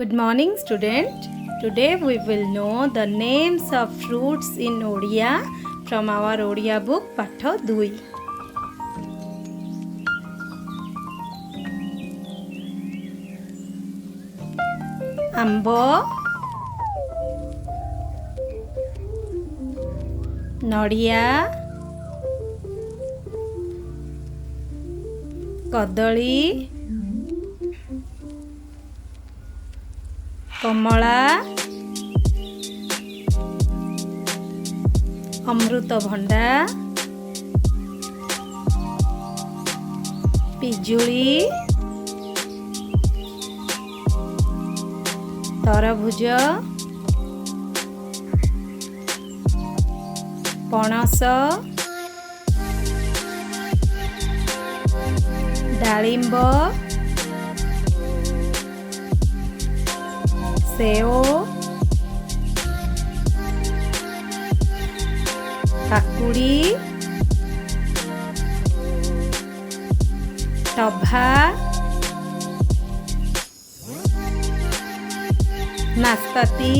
Good morning, student. Today we will know the names of fruits in Odia from our Odia book Patho 2. Ambo, Nodia, Kadali, କମଳା, ଅମୃତଭଣ୍ଡା, ପିଜୁଳି, ତରଭୁଜ, ପଣସ, ଡାଳିମ୍ବ, ସେଓ, କାକୁଡ଼ି, ଟଭା, ନାସପାତି,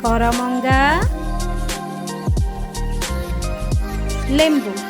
କରମଙ୍ଗା, ଲେମ୍ବୁ।